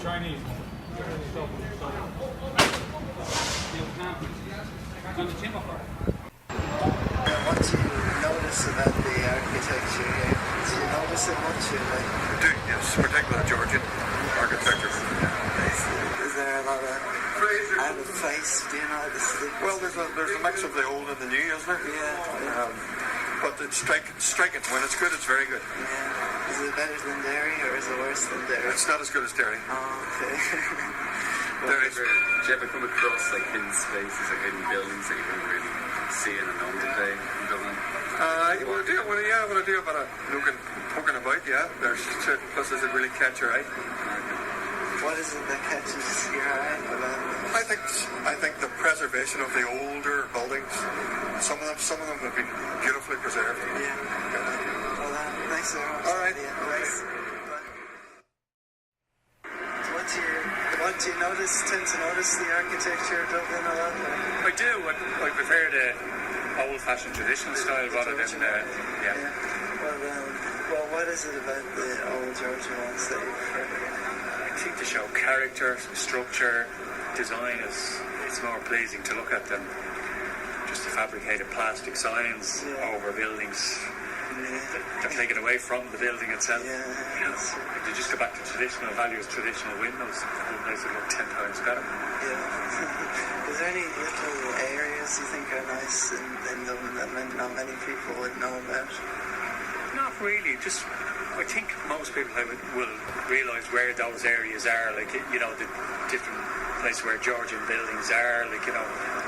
Chinese. What do you notice about the architecture here? Do you notice it much? Yes, particularly Georgian architecture. Is there a lot of out of place? Do you notice? Well, there's a mix of the old and the new, isn't there? Yeah. But it's striking. When it's good, it's very good. Yeah. Is it better than Derry or is it worse than Derry? It's not as good as Derry. Oh, okay. Do you ever come across like hidden spaces, like hidden buildings that you don't really see in a normal day in Dublin? When I do a bit of looking, poking about, yeah, there's certain places that really catch your eye. What is it that catches your eye about them? I think the preservation of the older buildings. Some of them have been beautifully preserved. Yeah. Well, thanks very much. All right. Thanks. What do you tend to notice the architecture of Dublin a lot? I do. I prefer the old-fashioned traditional style rather than yeah. Well, what is it about the old Georgian ones that you prefer? I think they show character, structure, design it's more pleasing to look at than just the fabricated plastic signs over buildings. They're taken away from the building itself. Yeah. If you just go back to traditional values, traditional windows, the place would look 10 times better. Yeah. Is there any little areas you think are nice in Dublin that not many people would know about? Not really. Just I think most people will realise where those areas are. Like the different places where Georgian buildings are. Like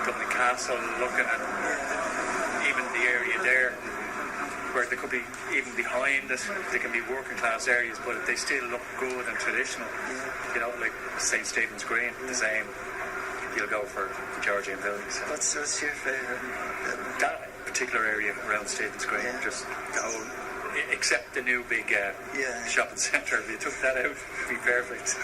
Dublin Castle, looking at even the area there. Where they could be even behind it, they can be working class areas, but they still look good and traditional. Like St. Stephen's Green, the same. You'll go for the Georgian buildings. What's your favourite building? That particular area around Stephen's Green, just the whole, except the new big shopping centre. If you took that out, it'd be perfect.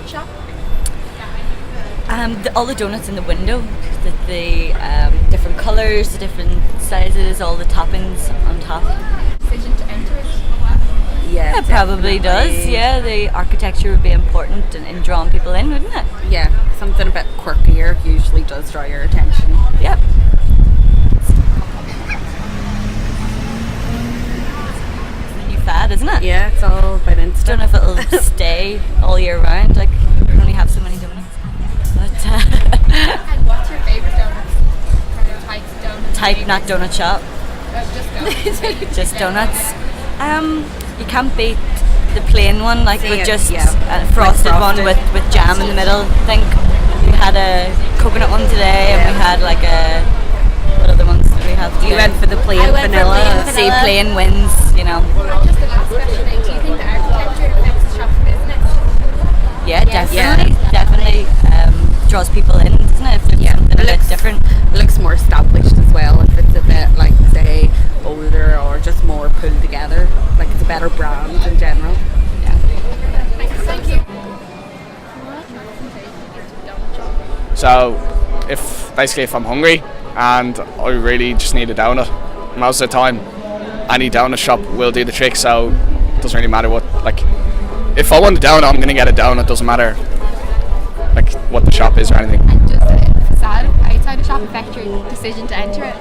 shop? All the donuts in the window, the different colours, the different sizes, all the toppings on top. Decision to enter it? Yeah, it probably does. Yeah, the architecture would be important in drawing people in, wouldn't it? Yeah, something a bit quirkier usually does draw your attention. Yep. New fad, isn't it? Yeah, it's all about Insta. Don't know if it'll stay all year round. Like, we can only have so many donuts. But And what's your favourite donut? Kind of type of donut? type, not donut shop. Just donuts. Just donuts. You can't beat the plain one, like with just a frosted one with jam in the middle. I think we had a coconut one today, and we had like a what other ones did we have today? You went for the plain vanilla. See, plain wins, you know. Just the last question, do you think the architecture affects the shop's business? Yeah, definitely draws people in, doesn't it? If there's something a bit different. It looks more established as well if it's a bit like, say, older or just more pulled together. Like it's a better brand in general. Yeah. Thank you. So if I'm hungry and I really just need a donut, most of the time any donut shop will do the trick, so it doesn't really matter what, like, if I want a donut I'm going to get a donut, doesn't matter like what the shop is or anything. And does the facade outside the shop affect your decision to enter it?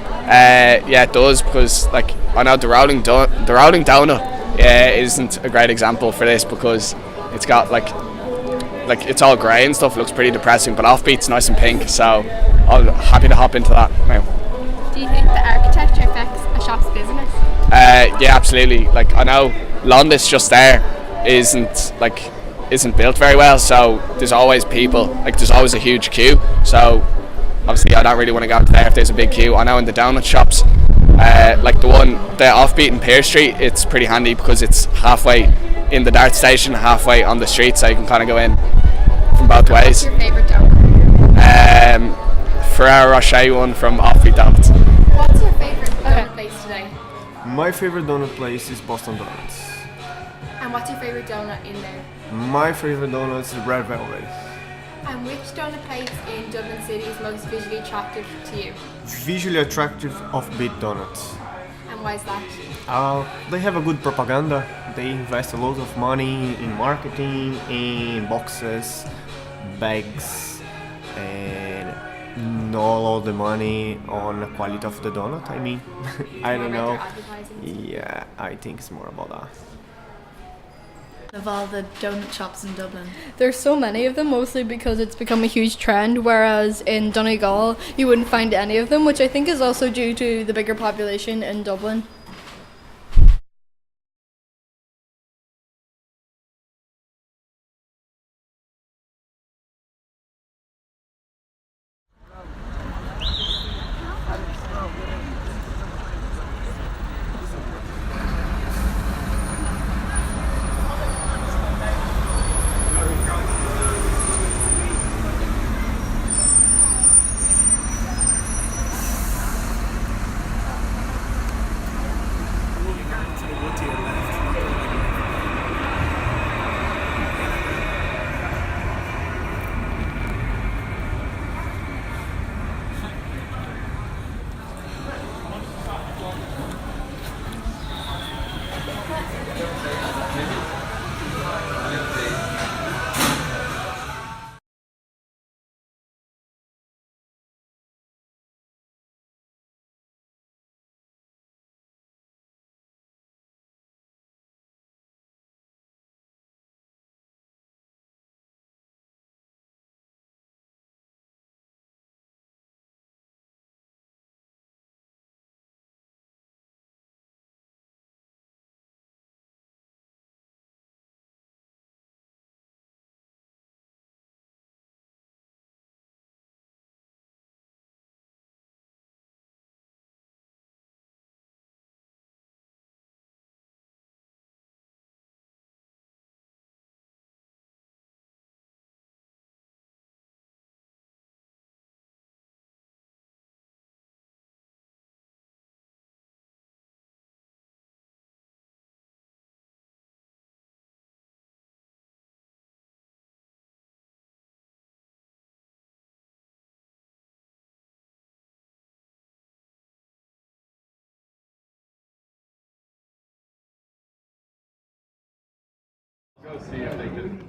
Yeah, it does, because like I know the rolling donut isn't a great example for this, because it's got like it's all grey and stuff, looks pretty depressing, but Offbeat's nice and pink, so I'm happy to hop into that now. Do you think the architecture affects a shop's business? Yeah, absolutely. Like I know Londis just there isn't built very well, so there's always people, like there's always a huge queue, so obviously I don't really want to go into there if there's a big queue. I know in the donut shops, like the Offbeat in Pearse Street, it's pretty handy because it's halfway in the dart station, halfway on the street, so you can kind of go in from both ways. What's your favourite donut? Ferrero Rocher one from Offbeat Donuts. What's your favourite donut place today? My favorite donut place is Boston Donuts. And what's your favourite donut in there? My favorite donut is Red Velvet. And which donut place in Dublin City is most visually attractive to you? Visually attractive Offbeat Donuts. And why is that? They have a good propaganda. They invest a lot of money in marketing, in boxes, bags, and not all the money on the quality of the donut. I mean, I don't know. Yeah, I think it's more about that. Of all the donut shops in Dublin? There's so many of them, mostly because it's become a huge trend, whereas in Donegal you wouldn't find any of them, which I think is also due to the bigger population in Dublin. see if they can